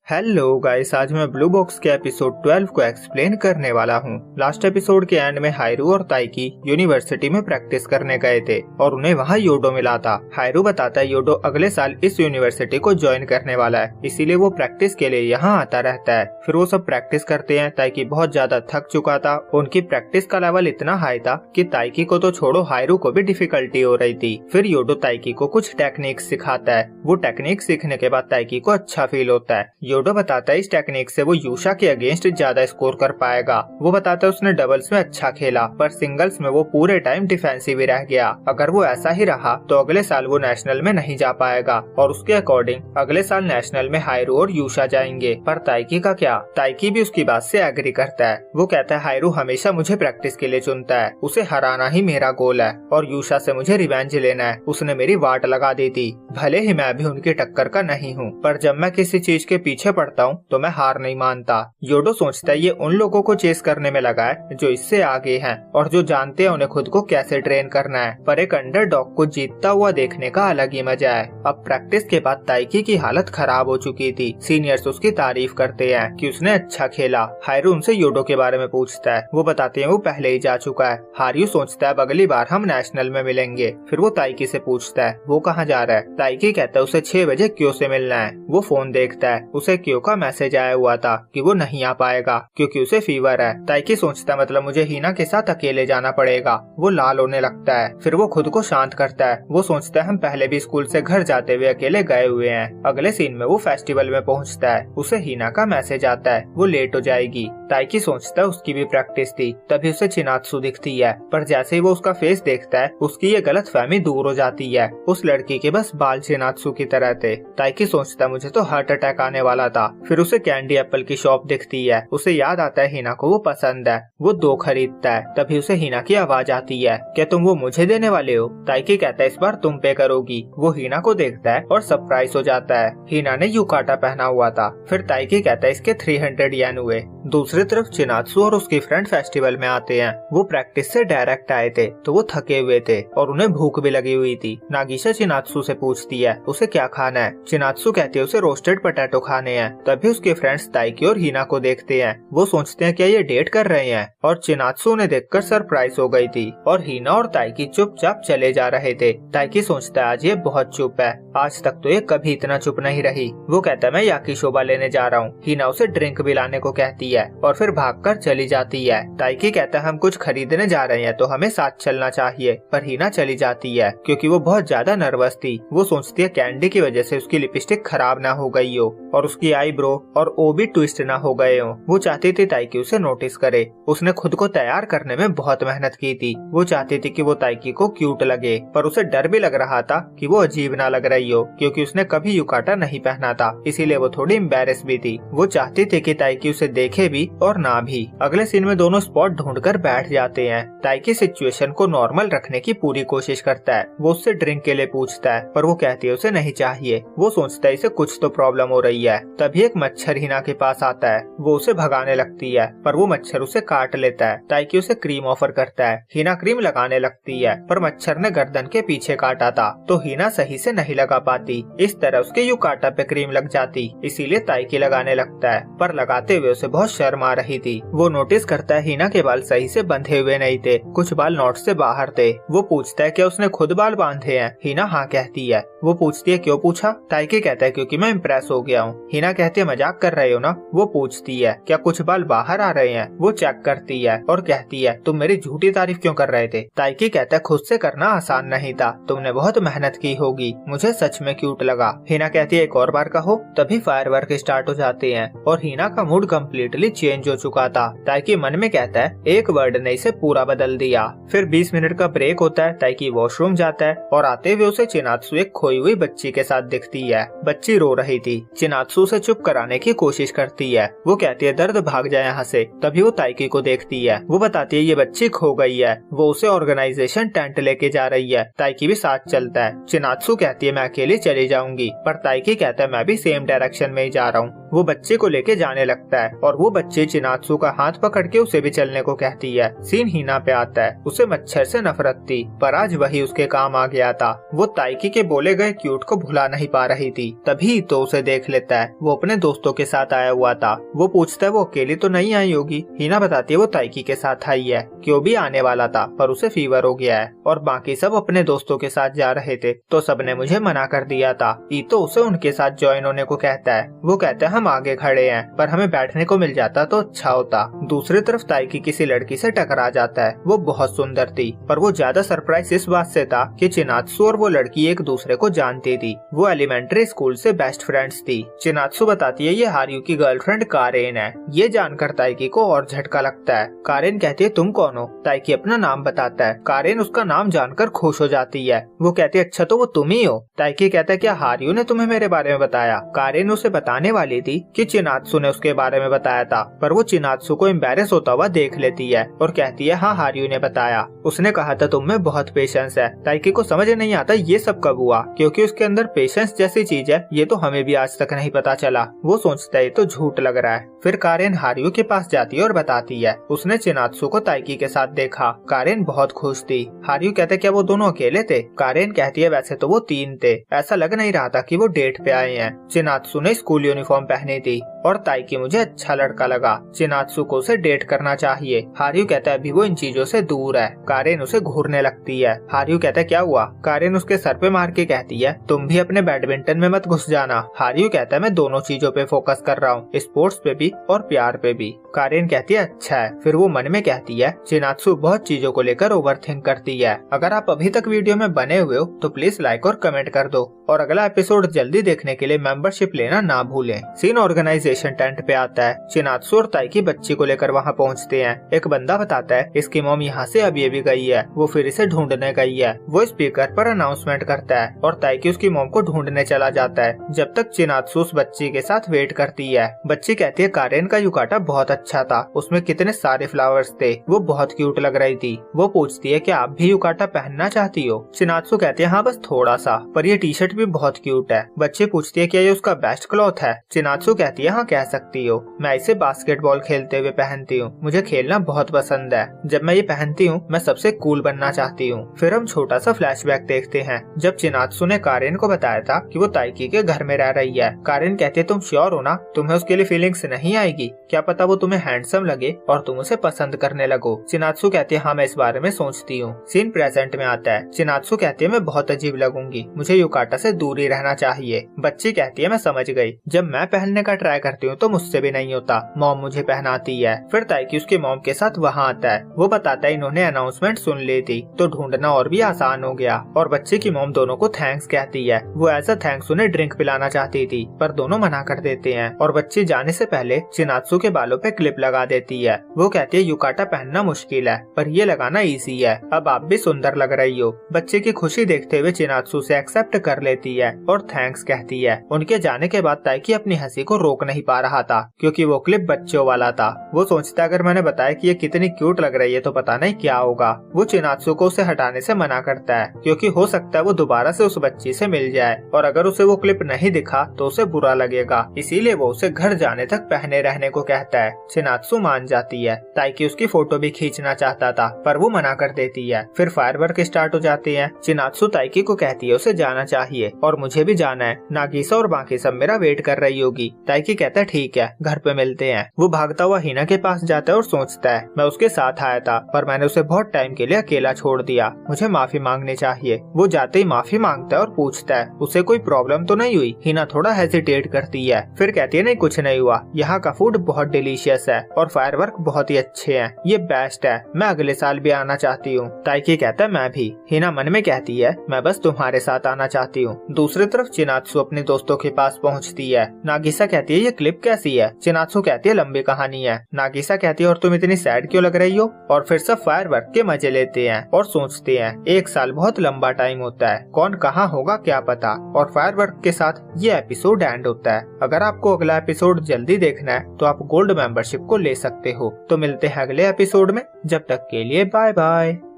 Hello guys, आज मैं blue box के एपिसोड 12 को एक्सप्लेन करने वाला हूँ। लास्ट एपिसोड के एंड में हायरू और ताइकी यूनिवर्सिटी में प्रैक्टिस करने गए थे और उन्हें वहाँ योडो मिला था। हायरू बताता है योडो अगले साल इस यूनिवर्सिटी को ज्वाइन करने वाला है, इसीलिए वो प्रैक्टिस के लिए यहाँ आता रहता है। फिर वो सब प्रैक्टिस करते हैं। ताइकी बहुत ज्यादा थक चुका था। उनकी प्रैक्टिस का लेवल इतना हाई था कि ताइकी को तो छोड़ो, हायरू को भी डिफिकल्टी हो रही थी। फिर योडो ताइकी को कुछ टेक्निक सिखाता है। वो टेक्निक सीखने के बाद ताइकी को अच्छा फील होता है। योडो बताता है इस टेक्निक से वो यूशा के अगेंस्ट ज्यादा स्कोर कर पाएगा। वो बताता है उसने डबल्स में अच्छा खेला, पर सिंगल्स में वो पूरे टाइम डिफेंसिव ही रह गया। अगर वो ऐसा ही रहा तो अगले साल वो नेशनल में नहीं जा पाएगा और उसके अकॉर्डिंग अगले साल नेशनल में हायरू और यूशा जाएंगे। पर ताइकी का क्या? ताइकी भी उसकी बात से एग्री करता है। वो कहता है हायरू हमेशा मुझे प्रैक्टिस के लिए चुनता है, उसे हराना ही मेरा गोल है और यूशा से मुझे रिवेंज लेना है। उसने मेरी वाट लगा दी थी, भले ही मैं भी उनकी टक्कर का नहीं हूँ, पर जब मैं किसी चीज के पीछे पड़ता हूँ तो मैं हार नहीं मानता। योडो सोचता है ये उन लोगों को चेस करने में लगा है जो इससे आगे हैं और जो जानते हैं उन्हें खुद को कैसे ट्रेन करना है, पर एक अंडरडॉग को जीतता हुआ देखने का अलग ही मजा है। अब प्रैक्टिस के बाद ताइकी की हालत खराब हो चुकी थी। सीनियर्स उसकी तारीफ करते हैं कि उसने अच्छा खेला। हायरू उनसे योडो के बारे में पूछता है। वो बताते हैं वो पहले ही जा चुका है। हायरू सोचता है अगली बार हम नेशनल में मिलेंगे। फिर वो ताइकी से पूछता है वो कहाँ जा रहा है। ताइकी कहता है उसे 6 बजे क्यो से मिलना है। वो फोन देखता है, उसे क्यो का मैसेज आया हुआ था कि वो नहीं आ पाएगा क्योंकि उसे फीवर है। ताइकी सोचता है मतलब मुझे हीना के साथ अकेले जाना पड़ेगा। वो लाल होने लगता है। फिर वो खुद को शांत करता है। वो सोचता है हम पहले भी स्कूल से घर जाते हुए अकेले गए हुए हैं। अगले सीन में वो फेस्टिवल में पहुंचता है। उसे हीना का मैसेज आता है वो लेट हो जाएगी। ताइकी सोचता है उसकी भी प्रैक्टिस थी। तभी उसे चिनात्सु दिखती है, पर जैसे ही वो उसका फेस देखता है उसकी ये गलतफहमी दूर हो जाती है। उस लड़की के बस बाल चिनात्सु की तरह थे। ताइकी सोचता है मुझे तो हार्ट अटैक आने वाला था। फिर उसे कैंडी एप्पल की शॉप दिखती है। उसे याद आता है हीना को वो पसंद है। वो 2 खरीदता है। तभी उसे हीना की आवाज आती है, क्या तुम वो मुझे देने वाले हो? ताइकी कहता है इस बार तुम पे करोगी। वो हीना को देखता है और सरप्राइज हो जाता है। हीना ने युकाटा पहना हुआ था। फिर ताइकी कहता है इसके 300 येन हुए। दूसरी तरफ चिनात्सु और उसकी फ्रेंड फेस्टिवल में आते हैं। वो प्रैक्टिस से डायरेक्ट आए थे तो वो थके हुए थे और उन्हें भूख भी लगी हुई थी। नागिशा चिनात्सु से पूछती है उसे क्या खाना है। चिनात्सु कहती है उसे रोस्टेड पोटैटो खाने हैं। तभी उसके फ्रेंड्स ताइकी और हीना को देखते हैं। वो सोचते हैं क्या ये डेट कर रहे हैं और चिनात्सु उन्हें देखकर सरप्राइज हो गई थी और हीना और ताइकी चुपचाप चले जा रहे थे। ताइकी सोचता है आज ये बहुत चुप है, आज तक तो ये कभी इतना चुप नहीं रही। वो कहता है मैं याकिसोबा लेने जा रहा हूँ। हीना उसे ड्रिंक भी लाने को कहती है और फिर भागकर चली जाती है। ताइकी कहता है हम कुछ खरीदने जा रहे हैं तो हमें साथ चलना चाहिए, पर हीना चली जाती है क्योंकि वो बहुत ज्यादा नर्वस थी। वो सोचती है कैंडी की वजह से उसकी लिपस्टिक खराब ना हो गई हो और उसकी आईब्रो और ओ भी ट्विस्ट ना हो गए हो। वो चाहती थी ताइकी उसे नोटिस करे। उसने खुद को तैयार करने में बहुत मेहनत की थी। वो चाहती थी कि वो ताइकी को क्यूट लगे, पर उसे डर भी लग रहा था कि वो अजीब ना लग रही हो क्योंकि उसने कभी युकाटा नहीं पहना था, इसीलिए वो थोड़ी एम्बैरेस भी थी। वो चाहती थी कि ताइकी उसे देखे भी और ना भी। अगले सीन में दोनों स्पॉट ढूंढकर बैठ जाते हैं। ताइकी सिचुएशन को नॉर्मल रखने की पूरी कोशिश करता है। वो उससे ड्रिंक के लिए पूछता है पर वो कहती है उसे नहीं चाहिए। वो सोचता है इसे कुछ तो प्रॉब्लम हो रही है। तभी एक मच्छर हीना के पास आता है। वो उसे भगाने लगती है पर वो मच्छर उसे काट लेता है। ताइकी उसे क्रीम ऑफर करता है। हीना क्रीम लगाने लगती है पर मच्छर ने गर्दन के पीछे काटा था तो हीना सही से नहीं लगा पाती। इस तरह उसके युकाटा पे क्रीम लग जाती, इसीलिए ताइकी लगाने लगता है, पर लगाते हुए उसे बहुत शर्म आ रही थी। वो नोटिस करता है हीना के बाल सही से बंधे हुए नहीं थे, कुछ बाल नॉट से बाहर थे। वो पूछता है क्या उसने खुद बाल बांधे हैं? हीना हाँ कहती है। वो पूछती है क्यों पूछा? ताइकी कहता है क्योंकि मैं इम्प्रेस हो गया हूँ। हीना कहती है मजाक कर रहे हो ना? वो पूछती है क्या कुछ बाल बाहर आ रहे हैं? वो चेक करती है और कहती है तुम मेरी झूठी तारीफ क्यों कर रहे थे? ताइकी कहता है खुद से करना आसान नहीं था, तुमने बहुत मेहनत की होगी, मुझे सच में क्यूट लगा। हीना कहती है एक और बार कहो। तभी फायरवर्क स्टार्ट हो जाते हैं और हीना का मूड कम्प्लीटली चेंज हो चुका था। ताइकी मन में कहता है एक वर्ड ने इसे पूरा बदल दिया। फिर 20 मिनट का ब्रेक होता है। ताइकी वॉशरूम जाता है और आते हुए उसे चिनात्सु एक खोई हुई बच्ची के साथ दिखती है। बच्ची रो रही थी। चिनात्सु उसे चुप कराने की कोशिश करती है। वो कहती है दर्द भाग जाए यहाँ से। तभी वो ताइकी को देखती है। वो बताती है ये बच्ची खो गई है। वो उसे ऑर्गेनाइजेशन टेंट लेके जा रही है। ताइकी भी साथ चलता है। चिनात्सु कहती है मैं अकेली चली जाऊंगी, पर ताइकी कहता है मैं भी सेम डायरेक्शन में ही जा रहा हूँ। वो बच्चे को लेके जाने लगता है और वो बच्चे चिनात्सु का हाथ पकड़ के उसे भी चलने को कहती है। सीन हिना पे आता है। उसे मच्छर से नफरत थी पर आज वही उसके काम आ गया था। वो ताइकी के बोले गए क्यूट को भुला नहीं पा रही थी। तभी तो उसे देख लेता है। वो अपने दोस्तों के साथ आया हुआ था। वो पूछता है वो अकेली तो नहीं आई होगी। हिना बताती है वो ताइकी के साथ आई है। क्यों भी आने वाला था पर उसे फीवर हो गया है और बाकी सब अपने दोस्तों के साथ जा रहे थे तो सबने मुझे मना कर दिया था। ईतो उसे उनके साथ ज्वाइन होने को कहता है। वो कहता है हम आगे खड़े हैं पर हमें बैठने को मिल जाता तो अच्छा होता। दूसरी तरफ ताइकी किसी लड़की से टकरा जाता है। वो बहुत सुंदर थी पर वो ज्यादा सरप्राइज इस बात से था कि चिनात्सु और वो लड़की एक दूसरे को जानती थी। वो एलिमेंट्री स्कूल से बेस्ट फ्रेंड्स थी। चिनात्सु बताती है ये हार्यू की गर्लफ्रेंड कारेन है। ये जानकर ताइकी को और झटका लगता है। कारेन कहती है तुम कौन हो? ताइकी अपना नाम बताता है। कारेन उसका नाम जानकर खुश हो जाती है। वो कहती है अच्छा तो वो तुम ही हो? ताइकी कहता है क्या हार्यू ने तुम्हें मेरे बारे में बताया? कारेन उसे बताने वाली थी कि चिनात्सु ने उसके बारे में बताया था पर वो चिनात्सु को एम्बैरेस होता हुआ देख लेती है और कहती है हाँ हार्यू ने बताया। उसने कहा था तुम में बहुत पेशेंस है। ताइकी को समझ नहीं आता ये सब कब हुआ क्योंकि उसके अंदर पेशेंस जैसी चीज है ये तो हमें भी आज तक नहीं पता चला। वो सोचता है तो झूठ लग रहा है। फिर कारेन हार्यू के पास जाती है और बताती है उसने चिनात्सु को ताइकी के साथ देखा। कारेन बहुत खुश थी। हार्यू कहते क्या वो दोनों अकेले थे? कारेन कहती है वैसे तो वो 3 थे। ऐसा लग नहीं रहा था कि वो डेट पे आए हैं। चिनात्सु ने स्कूल यूनिफॉर्म पहनी थी और ताइकी मुझे अच्छा लड़का लगा। चिनात्सु को उसे डेट करना चाहिए। हार्यू कहता है अभी वो इन चीजों से दूर है। कारेन उसे घूरने लगती है। हार्यू कहता है क्या हुआ? कारेन उसके सर पे मार के कहती है तुम भी अपने बैडमिंटन में मत घुस जाना। हार्यू कहता है मैं दोनों चीजों पे फोकस कर रहा हूँ, स्पोर्ट्स पे भी और प्यार पे भी। कारेन कहती है अच्छा है। फिर वो मन में कहती है चिनात्सु बहुत चीजों को लेकर ओवरथिंक करती है। अगर आप अभी तक वीडियो में बने हुए हो तो प्लीज लाइक और कमेंट कर दो और अगला एपिसोड जल्दी देखने के लिए मेंबरशिप लेना ना भूलें। सीन ऑर्गेनाइजेशन टेंट पे आता है। चिनात्सु और ताइकी बच्ची को लेकर वहाँ पहुँचते हैं। एक बंदा बताता है इसकी मॉम यहाँ से अभी अभी गई है। वो फिर इसे ढूंढने गई है। वो स्पीकर पर अनाउंसमेंट करता है और ताइकी उसकी मॉम को ढूंढने चला जाता है जब तक चिनात्सु उस बच्ची के साथ वेट करती है। बच्ची कहती है कारेन का युकाटा बहुत अच्छा था, उसमें कितने सारे फ्लावर्स थे, वो बहुत क्यूट लग रही थी। वो पूछती है कि आप भी युकाटा पहनना चाहती हो? चिनात्सु कहती है हाँ बस थोड़ा सा, पर ये टी शर्ट भी बहुत क्यूट है। बच्ची पूछती है क्या ये उसका बेस्ट क्लॉथ है? चिनात्सु कहती है हाँ कह सकती हो, मैं इसे बास्केटबॉल खेलते हुए पहनती हूँ, मुझे खेलना बहुत पसंद है। जब मैं ये पहनती हूँ मैं सबसे कूल बनना चाहती हूँ। फिर हम छोटा सा फ्लैशबैक देखते हैं जब चिनात्सु ने कारेन को बताया था कि वो ताइकी के घर में रह रही है। कारेन कहती है तुम श्योर हो ना, तुम्हें उसके लिए फीलिंग्स नहीं आएगी? क्या पता वो तुम्हें हैंडसम लगे और तुम उसे पसंद करने लगो। चिनात्सु कहती है हाँ मैं इस बारे में सोचती हूँ। सीन प्रेजेंट में आता है। चिनात्सु कहती है मैं बहुत अजीब लगूंगी, मुझे युकाटा से दूर ही रहना चाहिए। बच्ची कहती है मैं समझ गई, जब मैं पहनने का ट्राई करती हूँ तो मुझसे भी नहीं होता, मॉम मुझे पहनाती है। फिर ताइकी उसके मॉम के साथ वहाँ आता है। वो बताता है इन्होंने अनाउंसमेंट सुन ली थी तो ढूंढना और भी आसान हो गया और बच्चे की मॉम दोनों को थैंक्स कहती है। वो एज अ थैंक्स उन्हें ड्रिंक पिलाना चाहती थी पर दोनों मना कर देते हैं और बच्ची जाने से पहले चिनात्सु के बालों पे क्लिप लगा देती है। वो कहती है युकाटा पहनना मुश्किल है पर ये लगाना इजी है, अब आप भी सुंदर लग रही हो। बच्चे की खुशी देखते हुए चिनात्सु से एक्सेप्ट कर लेती है और थैंक्स कहती है। उनके जाने के बाद ताइकी अपनी हंसी को रोक नहीं पा रहा था क्योंकि वो क्लिप बच्चों वाला था। वो सोचता अगर मैंने बताया कि ये कितनी क्यूट लग रही है तो पता नहीं क्या होगा। वो चिनात्सु को उसे हटाने से मना करता है क्योंकि हो सकता है वो दोबारा से उस बच्ची से मिल जाए और अगर उसे वो क्लिप नहीं दिखा तो उसे बुरा लगेगा, इसीलिए वो उसे घर जाने तक पहने रहने को कहता है। चिनात्सु मान जाती है। ताइकी उसकी फोटो भी खींचना चाहता था पर वो मना कर देती है। फिर फायरवर्क स्टार्ट हो जाते हैं। चिनात्सु ताइकी को कहती है उसे जाना चाहिए और मुझे भी जाना है, नागिसा और बाकी सब मेरा वेट कर रही होगी। ताइकी कहता है ठीक है घर पे मिलते हैं। वो भागता हुआ हिना के पास जाता है और सोचता है मैं उसके साथ आया था पर मैंने उसे बहुत टाइम के लिए अकेला छोड़ दिया, मुझे माफी मांगनी चाहिए। वो जाते ही माफी मांगता है और पूछता है उसे कोई प्रॉब्लम तो नहीं हुई? हिना थोड़ा हेजिटेट करती है फिर कहती है नहीं कुछ नहीं हुआ, यहाँ का फूड बहुत डिलीशियस है और फायरवर्क बहुत ही अच्छे हैं, ये बेस्ट है, मैं अगले साल भी आना चाहती हूँ। ताइकी कहता है मैं भी। हिना मन में कहती है मैं बस तुम्हारे साथ आना चाहती हूँ। दूसरी तरफ चिनात्सु अपने दोस्तों के पास पहुँचती है। नागिसा कहती है ये क्लिप कैसी है? चिनात्सु कहती है लंबी कहानी है। नागिसा कहती है और तुम इतनी सैड क्यों लग रही हो? और फिर सब फायरवर्क के मजे लेते हैं और सोचते हैं 1 साल बहुत लंबा टाइम होता है, कौन कहाँ होगा क्या पता। और फायरवर्क के साथ ये एपिसोड एंड होता है। अगर आपको अगला एपिसोड जल्दी देखना है तो आप गोल्ड मेंबरशिप को ले सकते हो। तो मिलते हैं अगले एपिसोड में, जब तक के लिए बाय बाय।